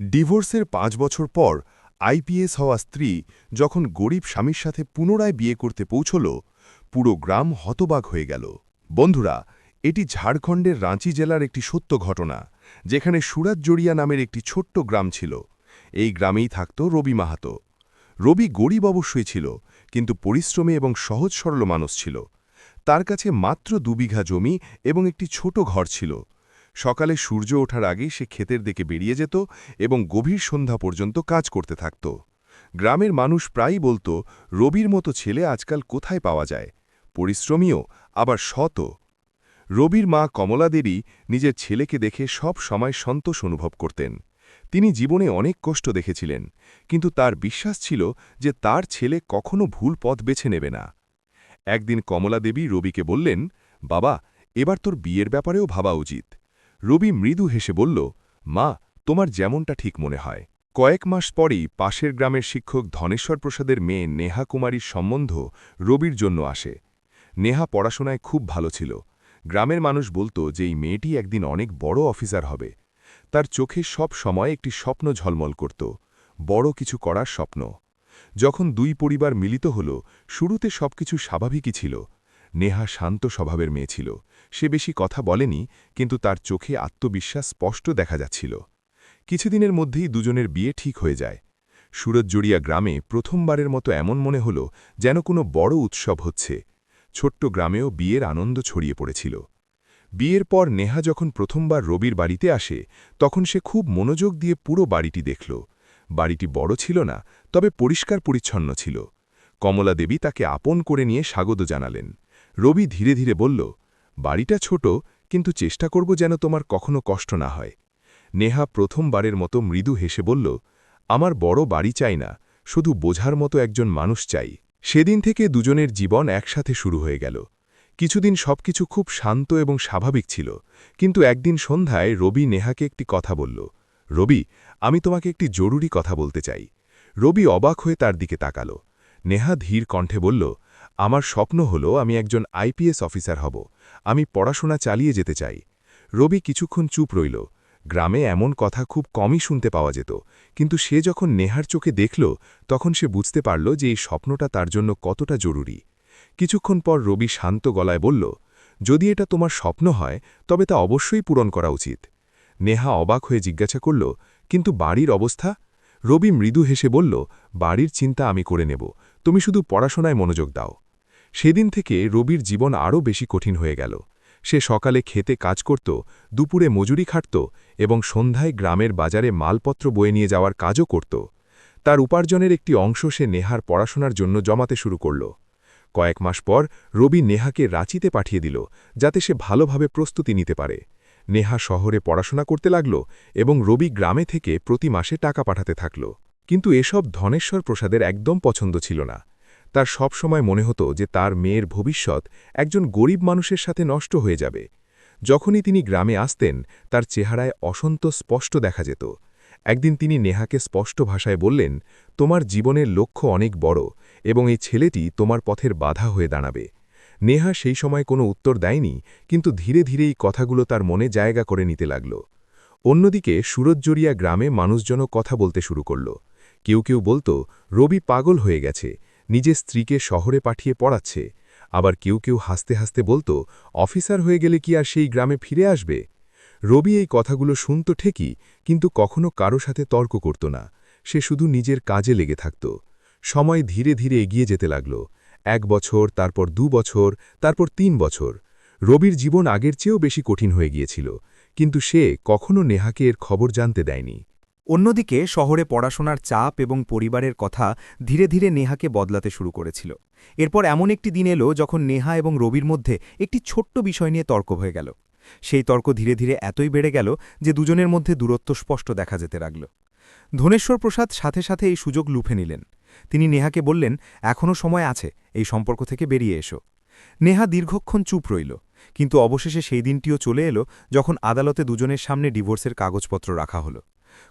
ডিভোর্সের ৫ বছর পর আইপিএস হওয়া স্ত্রী যখন গরিব স্বামীর সাথে পুনরায় বিয়ে করতে পৌঁছল, পুরো গ্রাম হতবাক হয়ে গেল। বন্ধুরা, এটি ঝাড়খণ্ডের রাঁচি জেলার একটি সত্য ঘটনা, যেখানে সুরাতজড়িয়া নামের একটি ছোট্ট গ্রাম ছিল। এই গ্রামেই থাকত রবি মাহাতো। রবি গরিব অবশ্যই ছিল, কিন্তু পরিশ্রমী এবং সহজ সরল মানুষ ছিল। তার কাছে মাত্র ২ বিঘা জমি এবং একটি ছোট ঘর ছিল। সকালে সূর্য ওঠার আগেই সে ক্ষেতের দিকে বেরিয়ে যেত এবং গভীর সন্ধ্যা পর্যন্ত কাজ করতে থাকত। গ্রামের মানুষ প্রায়ই বলত, রবির মতো ছেলে আজকাল কোথায় পাওয়া যায়, পরিশ্রমীও আবার সৎও। রবির মা কমলা দেবী নিজের ছেলেকে দেখে সব সময় সন্তোষ অনুভব করতেন। তিনি জীবনে অনেক কষ্ট দেখেছিলেন, কিন্তু তার বিশ্বাস ছিল যে তার ছেলে কখনো ভুল পথ বেছে নেবে না। একদিন কমলা দেবী রবিকে বললেন, বাবা, এবার তোর বিয়ের ব্যাপারেও ভাবা উচিত। রবি মৃদু হেসে বলল, মা, তোমার যেমনটা ঠিক মনে হয়। কয়েক মাস পরেই পাশের গ্রামের শিক্ষক ধনেশ্বর প্রসাদের মেয়ে নেহা কুমারীর সম্বন্ধ রবির জন্য আসে। নেহা পড়াশোনায় খুব ভালো ছিল। গ্রামের মানুষ বলত যে এই মেয়েটি একদিন অনেক বড় অফিসার হবে। তার চোখে সব সময় একটি স্বপ্ন ঝলমল করত, বড় কিছু করার স্বপ্ন। যখন দুই পরিবার মিলিত হল, শুরুতে সবকিছু স্বাভাবিকই ছিল। নেহা শান্ত স্বভাবের মেয়ে ছিল। সে বেশি কথা বলেনি, কিন্তু তার চোখে আত্মবিশ্বাস স্পষ্ট দেখা যাচ্ছিল। কিছুদিনের মধ্যেই দুজনের বিয়ে ঠিক হয়ে যায়। সুরতজড়িয়া গ্রামে প্রথমবারের মতো এমন মনে হল যেন কোনো বড় উৎসব হচ্ছে। ছোট্ট গ্রামেও বিয়ের আনন্দ ছড়িয়ে পড়েছিল। বিয়ের পর নেহা যখন প্রথমবার রবির বাড়িতে আসে, তখন সে খুব মনোযোগ দিয়ে পুরো বাড়িটি দেখল। বাড়িটি বড় ছিল না, তবে পরিষ্কার পরিচ্ছন্ন ছিল। কমলা দেবী তাকে আপন করে নিয়ে স্বাগত জানালেন। রবি ধীরে ধীরে বলল, বাড়িটা ছোট, কিন্তু চেষ্টা করব যেন তোমার কখনো কষ্ট না হয়। নেহা প্রথমবারের মতো মৃদু হেসে বলল, আমার বড় বাড়ি চাই না, শুধু বোঝার মতো একজন মানুষ চাই। সেদিন থেকে দুজনের জীবন একসাথে শুরু হয়ে গেল। কিছুদিন সবকিছু খুব শান্ত এবং স্বাভাবিক ছিল, কিন্তু একদিন সন্ধ্যায় রবি নেহাকে একটি কথা বলল, রবি, আমি তোমাকে একটি জরুরি কথা বলতে চাই। রবি অবাক হয়ে তার দিকে তাকাল। নেহা ধীর কণ্ঠে বলল, আমার স্বপ্ন হল আমি একজন আইপিএস অফিসার হব। আমি পড়াশোনা চালিয়ে যেতে চাই। রবি কিছুক্ষণ চুপ রইল। গ্রামে এমন কথা খুব কমই শুনতে পাওয়া যেত, কিন্তু সে যখন নেহার চোখে দেখল, তখন সে বুঝতে পারল যে এই স্বপ্নটা তার জন্য কতটা জরুরি। কিছুক্ষণ পর রবি শান্ত গলায় বলল, যদি এটা তোমার স্বপ্ন হয়, তবে তা অবশ্যই পূরণ করা উচিত। নেহা অবাক হয়ে জিজ্ঞাসা করল, কিন্তু বাড়ির অবস্থা? রবি মৃদু হেসে বলল, বাড়ির চিন্তা আমি করে নেব, তুমি শুধু পড়াশোনায় মনোযোগ দাও। সেদিন থেকে রবির জীবন আরও বেশি কঠিন হয়ে গেল। সে সকালে খেতে কাজ করত, দুপুরে মজুরি খাটত এবং সন্ধ্যায় গ্রামের বাজারে মালপত্র বয়ে নিয়ে যাওয়ার কাজও করত। তার উপার্জনের একটি অংশ সে নেহার পড়াশোনার জন্য জমাতে শুরু করল। কয়েক মাস পর রবি নেহাকে রাঁচিতে পাঠিয়ে দিল, যাতে সে ভালোভাবে প্রস্তুতি নিতে পারে। নেহা শহরে পড়াশোনা করতে লাগল এবং রবি গ্রামে থেকে প্রতি মাসে টাকা পাঠাতে থাকল। কিন্তু এসব ধনেশ্বর প্রসাদের একদম পছন্দ ছিল না। তার সব সময় মনে হতো যে তার মেয়ের ভবিষ্যৎ একজন গরিব মানুষের সাথে নষ্ট হয়ে যাবে। যখনই তিনি গ্রামে আসতেন, তার চেহারায় অসন্তোষ স্পষ্ট দেখা যেত। একদিন তিনি নেহাকে স্পষ্ট ভাষায় বললেন, তোমার জীবনের লক্ষ্য অনেক বড় এবং এই ছেলেটি তোমার পথের বাধা হয়ে দাঁড়াবে। নেহা সেই সময় কোনো উত্তর দেয়নি, কিন্তু ধীরে ধীরে এই কথাগুলো তার মনে জায়গা করে নিতে লাগল। অন্যদিকে সুরতজড়িয়া গ্রামে মানুষজনও কথা বলতে শুরু করল। কেউ কেউ বলত, রবি পাগল হয়ে গেছে, নিজের স্ত্রীকে শহরে পাঠিয়ে পড়াচ্ছে। আবার কেউ কেউ হাসতে হাসতে বলত, অফিসার হয়ে গেলে কি আর সেই গ্রামে ফিরে আসবে? রবি এই কথাগুলো শুনত ঠিকই, কিন্তু কখনো কারো সাথে তর্ক করত না। সে শুধু নিজের কাজে লেগে থাকত। সময় ধীরে ধীরে এগিয়ে যেতে লাগল। ১ বছর, তারপর ২ বছর, তারপর ৩ বছর। রবির জীবন আগের চেয়েও বেশি কঠিন হয়ে গিয়েছিল, কিন্তু সে কখনো নেহাকে এর খবর জানতে দেয়নি। অন্যদিকে শহরে পড়াশোনার চাপ এবং পরিবারের কথা ধীরে ধীরে নেহাকে বদলাতে শুরু করেছিল। এরপর এমন একটি দিন এলো যখন নেহা এবং রবির মধ্যে একটি ছোট্ট বিষয় নিয়ে তর্ক হয়ে গেল। সেই তর্ক ধীরে ধীরে এতই বেড়ে গেল যে দুজনের মধ্যে দূরত্ব স্পষ্ট দেখা যেতে লাগল। ধনেশ্বর প্রসাদ সাথে সাথে এই সুযোগ লুফে নিলেন। তিনি নেহাকে বললেন, এখনও সময় আছে, এই সম্পর্ক থেকে বেরিয়ে এসো। নেহা দীর্ঘক্ষণ চুপ রইল, কিন্তু অবশেষে সেই দিনটিও চলে এলো যখন আদালতে দুজনের সামনে ডিভোর্সের কাগজপত্র রাখা হলো।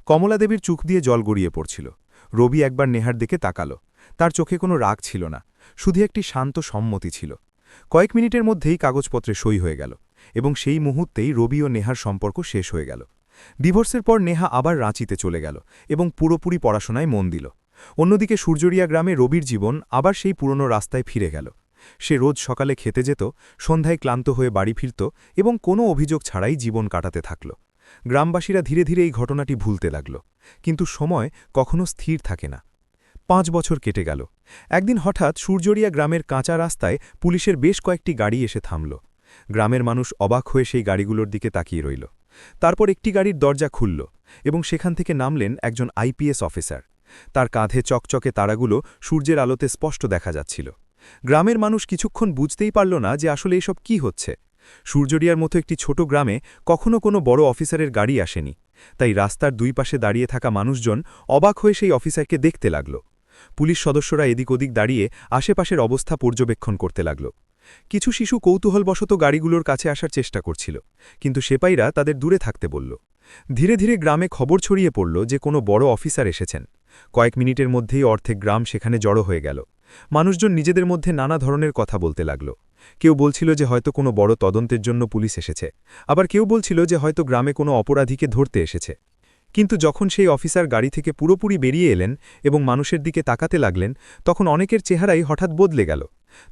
কমলা দেবীর চোখ দিয়ে জল গড়িয়ে পড়ছিল। রবি একবার নেহার দিকে তাকাল। তার চোখে কোনো রাগ ছিল না, শুধু একটি শান্ত সম্মতি ছিল। কয়েক মিনিটের মধ্যেই কাগজপত্রে সই হয়ে গেল এবং সেই মুহূর্তেই রবি ও নেহার সম্পর্ক শেষ হয়ে গেল। ডিভোর্সের পর নেহা আবার রাঁচিতে চলে গেল এবং পুরোপুরি পড়াশোনায় মন দিল। অন্যদিকে সূর্যরিয়া গ্রামে রবির জীবন আবার সেই পুরনো রাস্তায় ফিরে গেল। সে রোজ সকালে খেতে যেত, সন্ধ্যায় ক্লান্ত হয়ে বাড়ি ফিরত এবং কোনো অভিযোগ ছাড়াই জীবন কাটাতে থাকল। গ্রামবাসীরা ধীরে ধীরে এই ঘটনাটি ভুলতে লাগল, কিন্তু সময় কখনো স্থির থাকে না। 5 বছর কেটে গেল। একদিন হঠাৎ সূর্যরিয়া গ্রামের কাঁচা রাস্তায় পুলিশের বেশ কয়েকটি গাড়ি এসে থামল। গ্রামের মানুষ অবাক হয়ে সেই গাড়িগুলোর দিকে তাকিয়ে রইল। তারপর একটি গাড়ির দরজা খুলল এবং সেখান থেকে নামলেন একজন আইপিএস অফিসার। তার কাঁধে চকচকে তারাগুলো সূর্যের আলোতে স্পষ্ট দেখা যাচ্ছিল। গ্রামের মানুষ কিছুক্ষণ বুঝতেই পারল না যে আসলে এসব কি হচ্ছে। সূর্যরিয়ার মতো একটি ছোট গ্রামে কখনো কোনো বড় অফিসারের গাড়ি আসেনি, তাই রাস্তার দুই পাশে দাঁড়িয়ে থাকা মানুষজন অবাক হয়ে সেই অফিসারকে দেখতে লাগল। পুলিশ সদস্যরা এদিক ওদিক দাঁড়িয়ে আশেপাশের অবস্থা পর্যবেক্ষণ করতে লাগল। কিছু শিশু কৌতূহলবশত গাড়িগুলোর কাছে আসার চেষ্টা করছিল, কিন্তু সেপাইরা তাদের দূরে থাকতে বলল। ধীরে ধীরে গ্রামে খবর ছড়িয়ে পড়ল যে কোনো বড় অফিসার এসেছেন। কয়েক মিনিটের মধ্যেই অর্ধেক গ্রাম সেখানে জড়ো হয়ে গেল। মানুষজন নিজেদের মধ্যে নানা ধরনের কথা বলতে লাগল। কেউ বলছিল যে হয়তো কোনো বড় তদন্তের জন্য পুলিশ এসেছে, আবার কেউ বলছিল যে হয়তো গ্রামে কোনো অপরাধীকে ধরতে এসেছে। কিন্তু যখন সেই অফিসার গাড়ি থেকে পুরোপুরি বেরিয়ে এলেন এবং মানুষের দিকে তাকাতে লাগলেন, তখন অনেকের চেহারাই হঠাৎ বদলে গেল।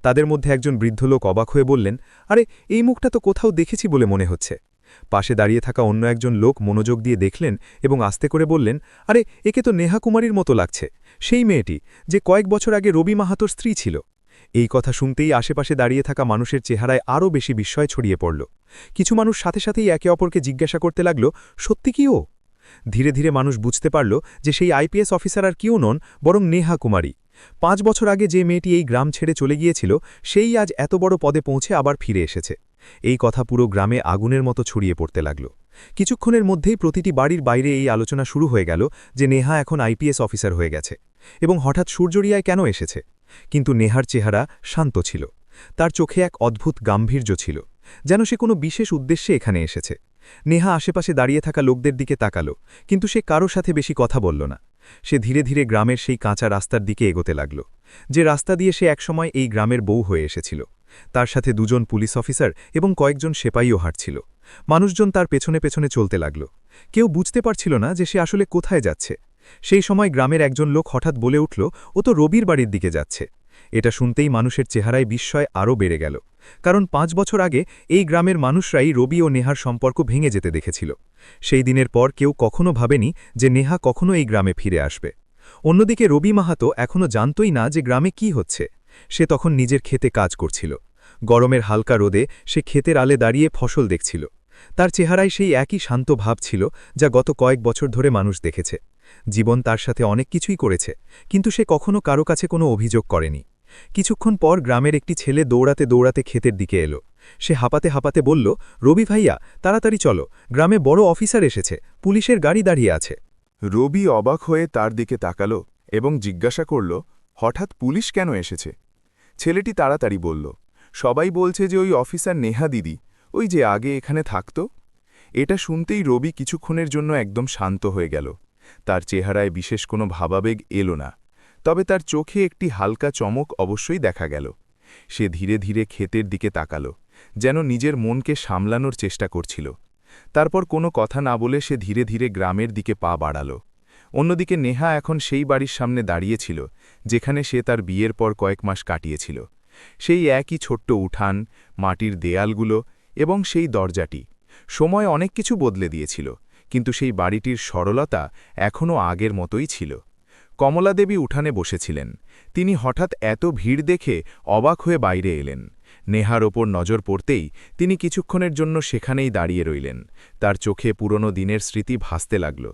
তাদের মধ্যে একজন বৃদ্ধ লোক অবাক হয়ে বললেন, আরে এই মুখটা তো কোথাও দেখেছি বলে মনে হচ্ছে। পাশে দাঁড়িয়ে থাকা অন্য একজন লোক মনোযোগ দিয়ে দেখলেন এবং আস্তে করে বললেন, আরে একে তো নেহা কুমারীর মতো লাগছে, সেই মেয়েটি যে কয়েক বছর আগে রবি মাহাতোর স্ত্রী ছিল। এই কথা শুনতেই আশেপাশে দাঁড়িয়ে থাকা মানুষের চেহারায় আরও বেশি বিস্ময় ছড়িয়ে পড়ল। কিছু মানুষ সাথে সাথেই একে অপরকে জিজ্ঞাসা করতে লাগল, সত্যি কি ও? ধীরে ধীরে মানুষ বুঝতে পারল যে সেই আইপিএস অফিসার আর কেউ নন, বরং নেহা কুমারী। 5 বছর আগে যে মেয়েটি এই গ্রাম ছেড়ে চলে গিয়েছিল, সেই আজ এত বড় পদে পৌঁছে আবার ফিরে এসেছে। এই কথা পুরো গ্রামে আগুনের মতো ছড়িয়ে পড়তে লাগল। কিছুক্ষণের মধ্যেই প্রতিটি বাড়ির বাইরে এই আলোচনা শুরু হয়ে গেল যে নেহা এখন আইপিএস অফিসার হয়ে গেছে এবং হঠাৎ সূর্যরিয়ায় কেন এসেছে। কিন্তু নেহার চেহারা শান্ত ছিল। তার চোখে এক অদ্ভুত গাম্ভীর্য ছিল, যেন সে কোনো বিশেষ উদ্দেশ্যে এখানে এসেছে। নেহা আশেপাশে দাঁড়িয়ে থাকা লোকদের দিকে তাকাল, কিন্তু সে কারো সাথে বেশি কথা বলল না। সে ধীরে ধীরে গ্রামের সেই কাঁচা রাস্তার দিকে এগোতে লাগল, যে রাস্তা দিয়ে সে একসময় এই গ্রামের বউ হয়ে এসেছিল। তার সাথে 2 জন পুলিশ অফিসার এবং কয়েকজন সেপাইও হাঁটছিল। মানুষজন তার পেছনে পেছনে চলতে লাগল। কেউ বুঝতে পারছিল না যে সে আসলে কোথায় যাচ্ছে। সেই সময় গ্রামের একজন লোক হঠাৎ বলে উঠল, ও তো রবির বাড়ির দিকে যাচ্ছে। এটা শুনতেই মানুষের চেহারায় বিস্ময় আরও বেড়ে গেল, কারণ 5 বছর আগে এই গ্রামের মানুষরাই রবি ও নেহার সম্পর্ক ভেঙে যেতে দেখেছিল। সেই দিনের পর কেউ কখনো ভাবেনি যে নেহা কখনো এই গ্রামে ফিরে আসবে। অন্যদিকে রবি মাহাতো এখনও জানতই না যে গ্রামে কি হচ্ছে। সে তখন নিজের ক্ষেতে কাজ করছিল। গরমের হালকা রোদে সে ক্ষেতের আলে দাঁড়িয়ে ফসল দেখছিল। তার চেহারায় সেই একই শান্ত ভাব ছিল যা গত কয়েক বছর ধরে মানুষ দেখেছে। জীবন তার সাথে অনেক কিছুই করেছে, কিন্তু সে কখনো কারো কাছে কোনো অভিযোগ করেনি। কিছুক্ষণ পর গ্রামের একটি ছেলে দৌড়াতে দৌড়াতে ক্ষেতের দিকে এলো। সে হাঁপাতে হাঁপাতে বলল, রবি ভাইয়া, তাড়াতাড়ি চলো, গ্রামে বড় অফিসার এসেছে, পুলিশের গাড়ি দাঁড়িয়ে আছে। রবি অবাক হয়ে তার দিকে তাকাল এবং জিজ্ঞাসা করল, হঠাৎ পুলিশ কেন এসেছে? ছেলেটি তাড়াতাড়ি বলল, সবাই বলছে যে ওই অফিসার নেহা দিদি, ওই যে আগে এখানে থাকত। এটা শুনতেই রবি কিছুক্ষণের জন্য একদম শান্ত হয়ে গেল। তার চেহারায় বিশেষ কোনো ভাবাবেগ এলো না, তবে তার চোখে একটি হালকা চমক অবশ্যই দেখা গেল। সে ধীরে ধীরে ক্ষেতের দিকে তাকাল, যেন নিজের মনকে সামলানোর চেষ্টা করছিল। তারপর কোনো কথা না বলে সে ধীরে ধীরে গ্রামের দিকে পা বাড়াল। অন্যদিকে নেহা এখন সেই বাড়ির সামনে দাঁড়িয়েছিল যেখানে সে তার বিয়ের পর কয়েক মাস কাটিয়েছিল। সেই একই ছোট্ট উঠান, মাটির দেয়ালগুলো এবং সেই দরজাটি। সময় অনেক কিছু বদলে দিয়েছিল, কিন্তু সেই বাড়িটির সরলতা এখনও আগের মতোই ছিল। কমলাদেবী উঠানে বসেছিলেন। তিনি হঠাৎ এত ভিড় দেখে অবাক হয়ে বাইরে এলেন। নেহার ওপর নজর পড়তেই তিনি কিছুক্ষণের জন্য সেখানেই দাঁড়িয়ে রইলেন। তার চোখে পুরনো দিনের স্মৃতি ভাসতে লাগল।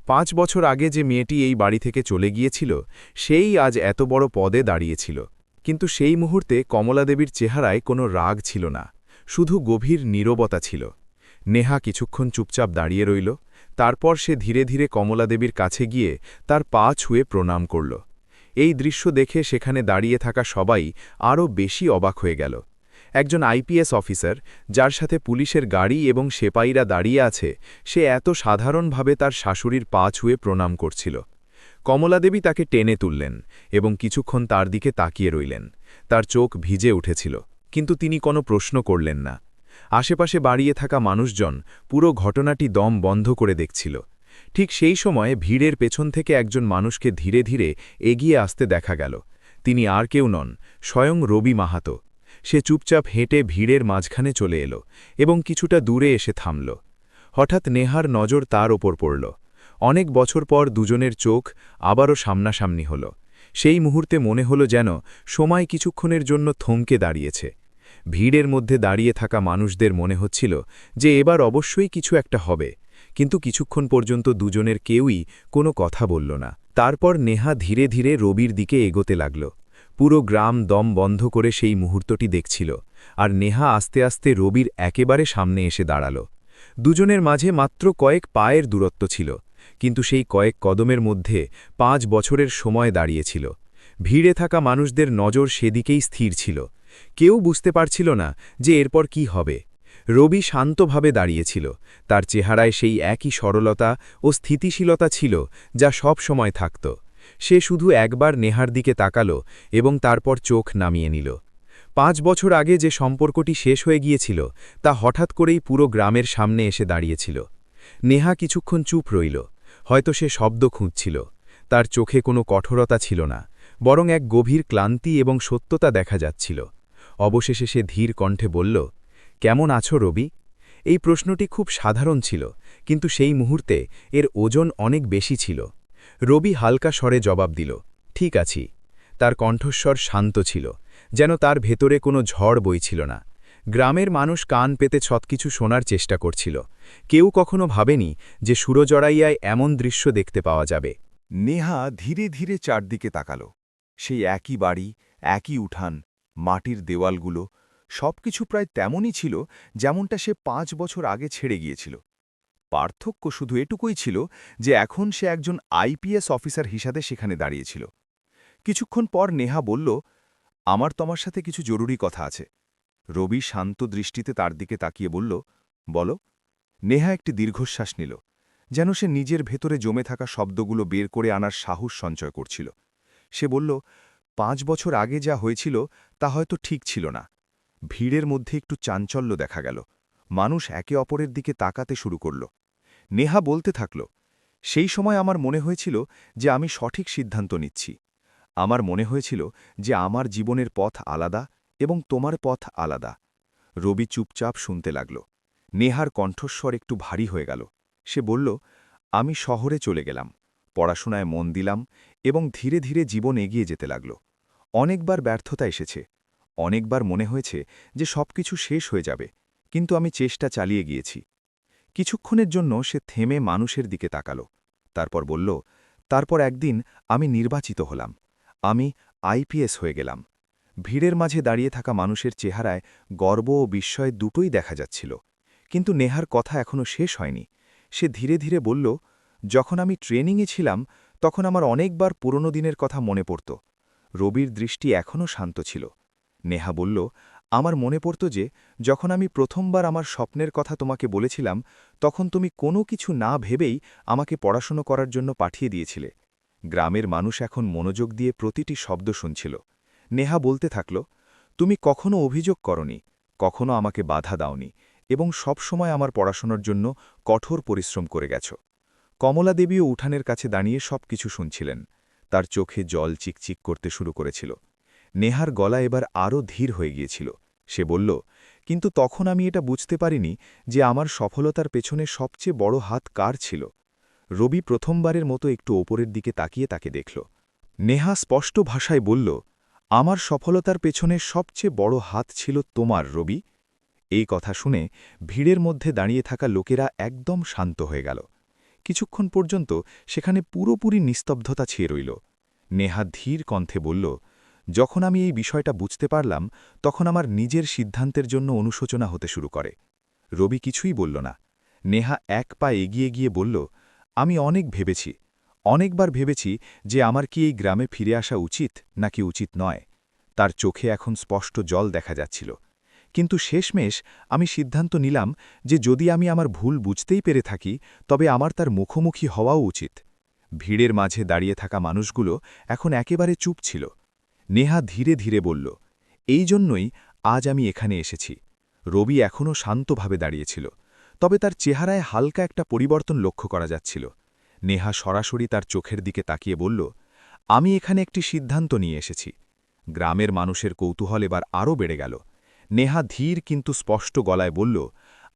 5 বছর আগে যে মেয়েটি এই বাড়ি থেকে চলে গিয়েছিল, সেই আজ এত বড় পদে দাঁড়িয়েছিল। কিন্তু সেই মুহূর্তে কমলাদেবীর চেহারায় কোনো রাগ ছিল না, শুধু গভীর নীরবতা ছিল। নেহা কিছুক্ষণ চুপচাপ দাঁড়িয়ে রইল। তারপর সে ধীরে ধীরে কমলাদেবীর কাছে গিয়ে তার পা ছুঁয়ে প্রণাম করল। এই দৃশ্য দেখে সেখানে দাঁড়িয়ে থাকা সবাই আরও বেশি অবাক হয়ে গেল। একজন আইপিএস অফিসার, যার সাথে পুলিশের গাড়ি এবং সেপাইরা দাঁড়িয়ে আছে, সে এত সাধারণভাবে তার শাশুড়ির পা ছুঁয়ে প্রণাম করছিল। কমলাদেবী তাকে টেনে তুললেন এবং কিছুক্ষণ তার দিকে তাকিয়ে রইলেন। তার চোখ ভিজে উঠেছিল, কিন্তু তিনি কোনো প্রশ্ন করলেন না। আশেপাশে বাড়িয়ে থাকা মানুষজন পুরো ঘটনাটি দম বন্ধ করে দেখছিল। ঠিক সেই সময়ে ভিড়ের পেছন থেকে একজন মানুষকে ধীরে ধীরে এগিয়ে আসতে দেখা গেল। তিনি আর কেউ নন, স্বয়ং রবি মাহাতো। সে চুপচাপ হেঁটে ভিড়ের মাঝখানে চলে এলো এবং কিছুটা দূরে এসে থামল। হঠাৎ নেহার নজর তার ওপর পড়ল। অনেক বছর পর দুজনের চোখ আবারও সামনাসামনি হল। সেই মুহূর্তে মনে হলো যেন সময় কিছুক্ষণের জন্য থমকে দাঁড়িয়েছে। ভিড়ের মধ্যে দাঁড়িয়ে থাকা মানুষদের মনে হচ্ছিল যে এবার অবশ্যই কিছু একটা হবে, কিন্তু কিছুক্ষণ পর্যন্ত দুজনের কেউই কোনো কথা বলল না। তারপর নেহা ধীরে ধীরে রবির দিকে এগোতে লাগল। পুরো গ্রাম দম বন্ধ করে সেই মুহূর্তটি দেখছিল, আর নেহা আস্তে আস্তে রবির একেবারে সামনে এসে দাঁড়াল। দুজনের মাঝে মাত্র কয়েক পায়ের দূরত্ব ছিল, কিন্তু সেই কয়েক কদমের মধ্যে 5 বছরের সময় দাঁড়িয়েছিল। ভিড়ে থাকা মানুষদের নজর সেদিকেই স্থির ছিল। কেউ বুঝতে পারছিল না যে এরপর কি হবে। রবি শান্তভাবে দাঁড়িয়েছিল, তার চেহারায় সেই একই সরলতা ও স্থিতিশীলতা ছিল যা সব সময় থাকত। সে শুধু একবার নেহার দিকে তাকালো এবং তারপর চোখ নামিয়ে নিল। 5 বছর আগে যে সম্পর্কটি শেষ হয়ে গিয়েছিল তা হঠাৎ করেই পুরো গ্রামের সামনে এসে দাঁড়িয়েছিল। নেহা কিছুক্ষণ চুপ রইল। হয়তো সে শব্দ খুঁজছিল। তার চোখে কোনো কঠোরতা ছিল না, বরং এক গভীর ক্লান্তি এবং সত্যতা দেখা যাচ্ছিল। অবশেষে সে ধীর কণ্ঠে বলল, কেমন আছো রবি? এই প্রশ্নটি খুব সাধারণ ছিল, কিন্তু সেই মুহূর্তে এর ওজন অনেক বেশি ছিল। রবি হালকা স্বরে জবাব দিল, ঠিক আছি। তার কণ্ঠস্বর শান্ত ছিল, যেন তার ভেতরে কোনো ঝড় বইছিল না। গ্রামের মানুষ কান পেতে সবকিছু শোনার চেষ্টা করছিল। কেউ কখনো ভাবেনি যে সুরজড়াইয়ায় এমন দৃশ্য দেখতে পাওয়া যাবে। নেহা ধীরে ধীরে চারদিকে তাকাল। সেই একই বাড়ি, একই উঠান, মাটির দেওয়ালগুলো সবকিছু প্রায় তেমনই ছিল যেমনটা সে 5 বছর আগে ছেড়ে গিয়েছিল। পার্থক্য শুধু এটুকুই ছিল যে এখন সে একজন আইপিএস অফিসার হিসাবে সেখানে দাঁড়িয়েছিল। কিছুক্ষণ পর নেহা বলল, আমার তোমার সাথে কিছু জরুরি কথা আছে। রবি শান্ত দৃষ্টিতে তার দিকে তাকিয়ে বলল, বলো। নেহা একটি দীর্ঘশ্বাস নিল, যেন সে নিজের ভেতরে জমে থাকা শব্দগুলো বের করে আনার সাহস সঞ্চয় করছিল। সে বলল, 5 বছর আগে যা হয়েছিল তা হয়তো ঠিক ছিল না। ভিড়ের মধ্যে একটু চাঞ্চল্য দেখা গেল, মানুষ একে অপরের দিকে তাকাতে শুরু করল। নেহা বলতে থাকল, সেই সময় আমার মনে হয়েছিল যে আমি সঠিক সিদ্ধান্ত নিচ্ছি। আমার মনে হয়েছিল যে আমার জীবনের পথ আলাদা এবং তোমার পথ আলাদা। রবি চুপচাপ শুনতে লাগল। নেহার কণ্ঠস্বর একটু ভারী হয়ে গেল। সে বলল, আমি শহরে চলে গেলাম, পড়াশোনায় মন দিলাম এবং ধীরে ধীরে জীবন এগিয়ে যেতে লাগল। অনেকবার ব্যর্থতা এসেছে, অনেকবার মনে হয়েছে যে সবকিছু শেষ হয়ে যাবে, কিন্তু আমি চেষ্টা চালিয়ে গিয়েছি। কিছুক্ষণের জন্য সে থেমে মানুষের দিকে তাকাল। তারপর বলল, তারপর একদিন আমি নির্বাচিত হলাম। আমি আইপিএস হয়ে গেলাম। ভিড়ের মাঝে দাঁড়িয়ে থাকা মানুষের চেহারায় গর্ব ও বিস্ময় দুটোই দেখা যাচ্ছিল। কিন্তু নেহার কথা এখনও শেষ হয়নি। সে ধীরে ধীরে বলল, যখন আমি ট্রেনিংয়ে ছিলাম তখন আমার অনেকবার পুরনো দিনের কথা মনে পড়ত। রবির দৃষ্টি এখনও শান্ত ছিল। নেহা বলল, আমার মনে পড়ত যে যখন আমি প্রথমবার আমার স্বপ্নের কথা তোমাকে বলেছিলাম তখন তুমি কোনো কিছু না ভেবেই আমাকে পড়াশুনো করার জন্য পাঠিয়ে দিয়েছিলে। গ্রামের মানুষ এখন মনোযোগ দিয়ে প্রতিটি শব্দ শুনছিল। নেহা বলতে থাকল, তুমি কখনো অভিযোগ করনি, কখনো আমাকে বাধা দাওনি এবং সবসময় আমার পড়াশোনার জন্য কঠোর পরিশ্রম করে গেছ। কমলা দেবীও উঠানের কাছে দাঁড়িয়ে সব কিছু শুনছিলেন। তার চোখে জল চিকচিক করতে শুরু করেছিল। নেহার গলা এবার আরও ধীর হয়ে গিয়েছিল। সে বলল, কিন্তু তখন আমি এটা বুঝতে পারিনি যে আমার সফলতার পেছনে সবচেয়ে বড় হাত কার ছিল। রবি প্রথমবারের মতো একটু ওপরের দিকে তাকিয়ে তাকে দেখল। নেহা স্পষ্ট ভাষায় বলল, আমার সফলতার পেছনে সবচেয়ে বড় হাত ছিল তোমার, রবি। এই কথা শুনে ভিড়ের মধ্যে দাঁড়িয়ে থাকা লোকেরা একদম শান্ত হয়ে গেল। কিছুক্ষণ পর্যন্ত সেখানে পুরোপুরি নিস্তব্ধতা ছেয়ে রইল। নেহা ধীর কণ্ঠে বলল, যখন আমি এই বিষয়টা বুঝতে পারলাম তখন আমার নিজের সিদ্ধান্তের জন্য অনুশোচনা হতে শুরু করে। রবি কিছুই বলল না। নেহা এক পা এগিয়ে গিয়ে বলল, আমি অনেক ভেবেছি, অনেকবার ভেবেছি যে আমার কি এই গ্রামে ফিরে আসা উচিত নাকি উচিত নয়। তার চোখে এখন স্পষ্ট জল দেখা যাচ্ছিল। কিন্তু শেষমেশ আমি সিদ্ধান্ত নিলাম যে যদি আমি আমার ভুল বুঝতেই পেরে থাকি তবে আমার তার মুখোমুখি হওয়াও উচিত। ভিড়ের মাঝে দাঁড়িয়ে থাকা মানুষগুলো এখন একেবারে চুপ ছিল। নেহা ধীরে ধীরে বলল, এই জন্যই আজ আমি এখানে এসেছি। রবি এখনও শান্তভাবে দাঁড়িয়েছিল, তবে তার চেহারায় হালকা একটা পরিবর্তন লক্ষ্য করা যাচ্ছিল। নেহা সরাসরি তার চোখের দিকে তাকিয়ে বলল, আমি এখানে একটি সিদ্ধান্ত নিয়ে এসেছি। গ্রামের মানুষের কৌতূহল এবার আরও বেড়ে গেল। নেহা ধীর কিন্তু স্পষ্ট গলায় বলল,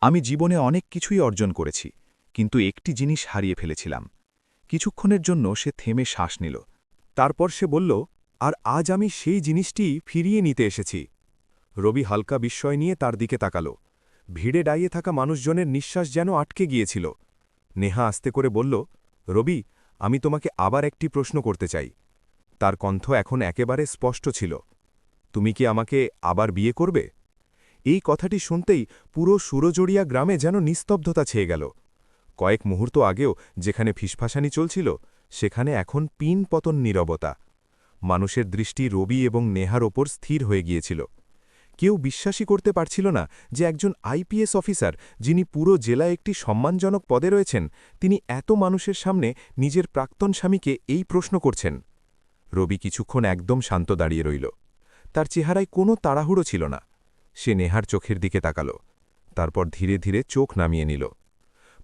আমি জীবনে অনেক কিছুই অর্জন করেছি, কিন্তু একটি জিনিস হারিয়ে ফেলেছিলাম। কিছুক্ষণের জন্য সে থেমে শ্বাস নিল। তারপর সে বলল, আর আজ আমি সেই জিনিসটি ফিরিয়ে নিতে এসেছি। রবি হালকা বিস্ময় নিয়ে তার দিকে তাকাল। ভিড়ে দাঁড়িয়ে থাকা মানুষজনের নিঃশ্বাস যেন আটকে গিয়েছিল। নেহা আস্তে করে বলল, রবি, আমি তোমাকে আবার একটি প্রশ্ন করতে চাই। তার কণ্ঠ এখন একেবারে স্পষ্ট ছিল। তুমি কি আমাকে আবার বিয়ে করবে? এই কথাটি শুনতেই পুরো সুরজড়িয়া গ্রামে যেন নিস্তব্ধতা ছেয়ে গেল। কয়েক মুহূর্ত আগেও যেখানে ফিসফাসানি চলছিল, সেখানে এখন পিন পতন নীরবতা। মানুষের দৃষ্টি রবি এবং নেহার ওপর স্থির হয়ে গিয়েছিল। কেউ বিশ্বাসই করতে পারছিল না যে একজন আইপিএস অফিসার, যিনি পুরো জেলায় একটি সম্মানজনক পদে রয়েছেন, তিনি এত মানুষের সামনে নিজের প্রাক্তন স্বামীকে এই প্রশ্ন করছেন। রবি কিছুক্ষণ একদম শান্ত দাঁড়িয়ে রইল। তার চেহারায় কোনো তাড়াহুড়ো ছিল না। সে নেহার চোখের দিকে তাকাল, তারপর ধীরে ধীরে চোখ নামিয়ে নিল।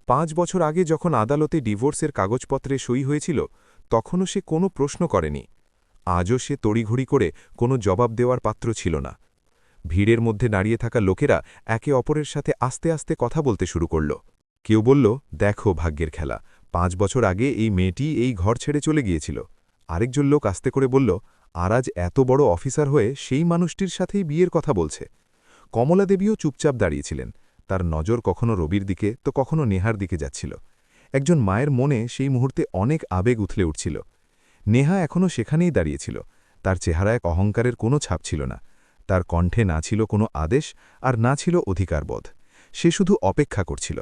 5 বছর আগে যখন আদালতে ডিভোর্সের কাগজপত্রে সই হয়েছিল, তখনও সে কোনো প্রশ্ন করেনি। আজও সে তড়িঘড়ি করে কোনো জবাব দেওয়ার পাত্র ছিল না। ভিড়ের মধ্যে দাঁড়িয়ে থাকা লোকেরা একে অপরের সাথে আস্তে আস্তে কথা বলতে শুরু করল। কেউ বলল, দেখো ভাগ্যের খেলা, 5 বছর আগে এই মেয়েটি এই ঘর ছেড়ে চলে গিয়েছিল। আরেকজন লোক আস্তে করে বলল, আর আজ এত বড় অফিসার হয়ে সেই মানুষটির সাথেই বিয়ের কথা বলছে। কমলা দেবীও চুপচাপ দাঁড়িয়েছিলেন। তার নজর কখনো রবির দিকে তো কখনো নেহার দিকে যাচ্ছিল। একজন মায়ের মনে সেই মুহূর্তে অনেক আবেগ উথলে উঠছিল। নেহা এখনও সেখানেই দাঁড়িয়েছিল। তার চেহারায় অহংকারের কোনো ছাপ ছিল না। তার কণ্ঠে না ছিল কোনো আদেশ, আর না ছিল অধিকারবোধ। সে শুধু অপেক্ষা করছিল।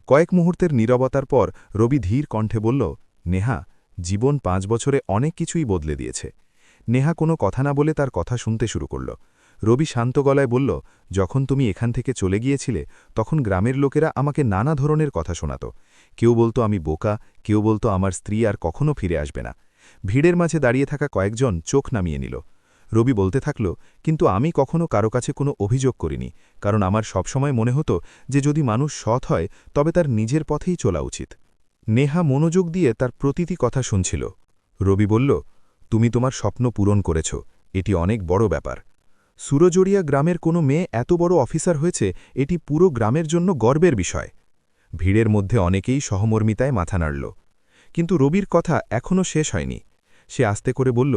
কয়েক মুহূর্তের নীরবতার পর রবি ধীর কণ্ঠে বলল, নেহা, জীবন 5 বছরে অনেক কিছুই বদলে দিয়েছে। নেহা কোনো কথা না বলে তার কথা শুনতে শুরু করল। রবি শান্ত গলায় বলল, যখন তুমি এখান থেকে চলে গিয়েছিলে, তখন গ্রামের লোকেরা আমাকে নানা ধরনের কথা শোনাত। কেউ বলতো আমি বোকা, কেউ বলতো আমার স্ত্রী আর কখনো ফিরে আসবে না। ভিড়ের মাঝে দাঁড়িয়ে থাকা কয়েকজন চোখ নামিয়ে নিল। রবি বলতে থাকল, কিন্তু আমি কখনো কারো কাছে কোনো অভিযোগ করিনি, কারণ আমার সবসময় মনে হতো যে যদি মানুষ সৎ হয় তবে তার নিজের পথেই চলা উচিত। নেহা মনোযোগ দিয়ে তার প্রতিটি কথা শুনছিল। রবি বলল, তুমি তোমার স্বপ্ন পূরণ করেছ, এটি অনেক বড় ব্যাপার। সুরজড়িয়া গ্রামের কোনো মেয়ে এত বড় অফিসার হয়েছে, এটি পুরো গ্রামের জন্য গর্বের বিষয়। ভিড়ের মধ্যে অনেকেই সহমর্মিতায় মাথা নাড়ল। কিন্তু রবির কথা এখনও শেষ হয়নি। সে আস্তে করে বলল,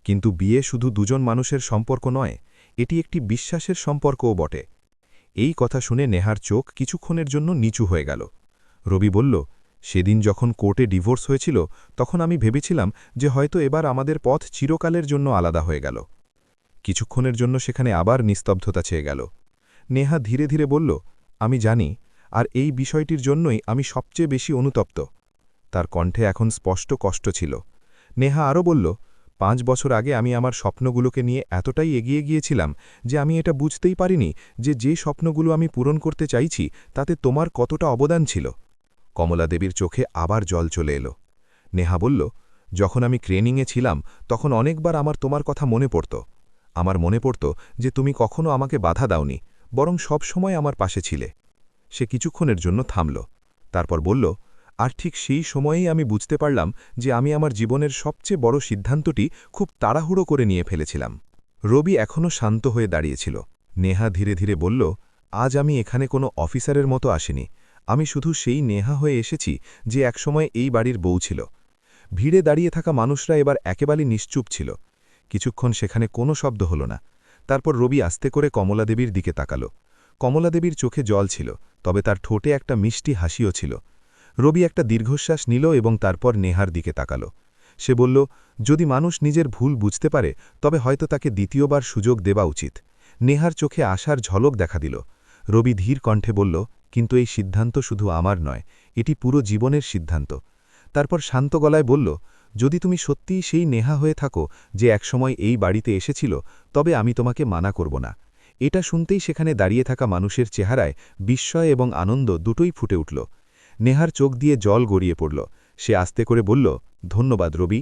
কিন্তু বিয়ে শুধু দুজন মানুষের সম্পর্ক নয়, এটি একটি বিশ্বাসের সম্পর্কও বটে। এই কথা শুনে নেহার চোখ কিছুক্ষণের জন্য নিচু হয়ে গেল। রবি বলল, সেদিন যখন কোর্টে ডিভোর্স হয়েছিল, তখন আমি ভেবেছিলাম যে হয়তো এবার আমাদের পথ চিরকালের জন্য আলাদা হয়ে গেল। কিছুক্ষণের জন্য সেখানে আবার নিস্তব্ধতা ছেয়ে গেল। নেহা ধীরে ধীরে বলল, আমি জানি, আর এই বিষয়টির জন্যই আমি সবচেয়ে বেশি অনুতপ্ত। তার কণ্ঠে এখন স্পষ্ট কষ্ট ছিল। নেহা আরও বলল, 5 বছর আগে আমি আমার স্বপ্নগুলোকে নিয়ে এতটাই এগিয়ে গিয়েছিলাম যে আমি এটা বুঝতেই পারিনি যে স্বপ্নগুলো আমি পূরণ করতে চাইছি তাতে তোমার কতটা অবদান ছিল। কমলা দেবীর চোখে আবার জল চলে এলো। নেহা বলল, যখন আমি ট্রেনিংয়ে ছিলাম তখন অনেকবার আমার তোমার কথা মনে পড়ত। আমার মনে পড়ত যে তুমি কখনো আমাকে বাধা দাওনি, বরং সব সময় আমার পাশে ছিলে। সে কিছুক্ষণের জন্য থামল, তারপর বলল, আর ঠিক সেই সময়েই আমি বুঝতে পারলাম যে আমি আমার জীবনের সবচেয়ে বড় সিদ্ধান্তটি খুব তাড়াহুড়ো করে নিয়ে ফেলেছিলাম। রবি এখনও শান্ত হয়ে দাঁড়িয়েছিল। নেহা ধীরে ধীরে বলল, আজ আমি এখানে কোনো অফিসারের মতো আসিনি, আমি শুধু সেই নেহা হয়ে এসেছি যে একসময় এই বাড়ির বউ ছিল। ভিড়ে দাঁড়িয়ে থাকা মানুষরা এবার একেবারে নিশ্চুপ ছিল। কিছুক্ষণ সেখানে কোনো শব্দ হল না। তারপর রবি আস্তে করে কমলা দেবীর দিকে তাকাল। কমলা দেবীর চোখে জল ছিল, তবে তার ঠোঁটে একটা মিষ্টি হাসিও ছিল। রবি একটা দীর্ঘশ্বাস নিল এবং তারপর নেহার দিকে তাকাল। সে বলল, যদি মানুষ নিজের ভুল বুঝতে পারে তবে হয়তো তাকে দ্বিতীয়বার সুযোগ দেওয়া উচিত। নেহার চোখে আশার ঝলক দেখা দিল। রবি ধীর কণ্ঠে বলল, কিন্তু এই সিদ্ধান্ত শুধু আমার নয়, এটি পুরো জীবনের সিদ্ধান্ত। তারপর শান্ত গলায় বলল, যদি তুমি সত্যিই সেই নেহা হয়ে থাকো যে একসময় এই বাড়িতে এসেছিল, তবে আমি তোমাকে মানা করব না। এটা শুনতেই সেখানে দাঁড়িয়ে থাকা মানুষের চেহারায় বিস্ময় এবং আনন্দ দুটোই ফুটে উঠল। নেহার চোখ দিয়ে জল গড়িয়ে পড়ল। সে আস্তে করে বলল, ধন্যবাদ রবি।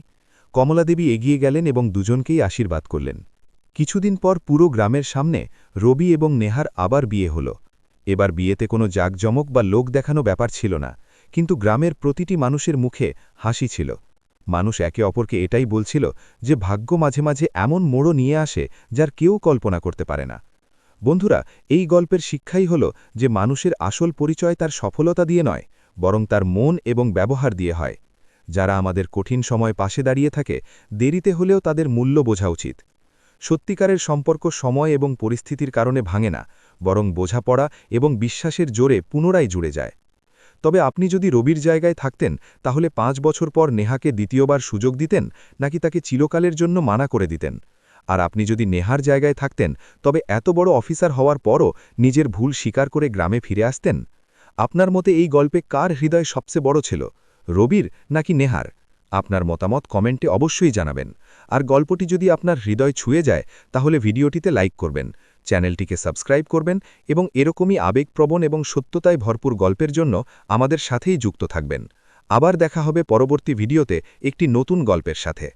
কমলা দেবী এগিয়ে গেলেন এবং দুজনকেই আশীর্বাদ করলেন। কিছুদিন পর পুরো গ্রামের সামনে রবি এবং নেহার আবার বিয়ে হল। এবার বিয়েতে কোনো জাঁকজমক বা লোক দেখানো ব্যাপার ছিল না, কিন্তু গ্রামের প্রতিটি মানুষের মুখে হাসি ছিল। মানুষ একে অপরকে এটাই বলছিল যে ভাগ্য মাঝে মাঝে এমন মোড়ও নিয়ে আসে যার কেউ কল্পনা করতে পারে না। বন্ধুরা, এই গল্পের শিক্ষাই হল যে মানুষের আসল পরিচয় তার সফলতা দিয়ে নয়, বরং তার মন এবং ব্যবহার দিয়ে হয়। যারা আমাদের কঠিন সময় পাশে দাঁড়িয়ে থাকে, দেরিতে হলেও তাদের মূল্য বোঝা উচিত। সত্যিকারের সম্পর্ক সময় এবং পরিস্থিতির কারণে ভাঙে না, বরং বোঝাপড়া এবং বিশ্বাসের জোরে পুনরায় জুড়ে যায়। তবে আপনি যদি রবির জায়গায় থাকতেন, তাহলে 5 বছর পর নেহাকে দ্বিতীয়বার সুযোগ দিতেন, নাকি তাকে চিরকালের জন্য মানা করে দিতেন? আর আপনি যদি নেহার জায়গায় থাকতেন, তবে এত বড় অফিসার হওয়ার পরও নিজের ভুল স্বীকার করে গ্রামে ফিরে আসতেন? আপনার মতে এই গল্পে কার হৃদয় সবচেয়ে বড় ছিল, রবির নাকি নেহার? আপনার মতামত কমেন্টে অবশ্যই জানাবেন। আর গল্পটি যদি আপনার হৃদয় ছুঁয়ে যায়, তাহলে ভিডিওটিতে লাইক করবেন, চ্যানেলটিকে সাবস্ক্রাইব করবেন এবং এরকমই আবেগপ্রবণ এবং সত্যতায় ভরপুর গল্পের জন্য আমাদের সাথেই যুক্ত থাকবেন। আবার দেখা হবে পরবর্তী ভিডিওতে একটি নতুন গল্পের সাথে।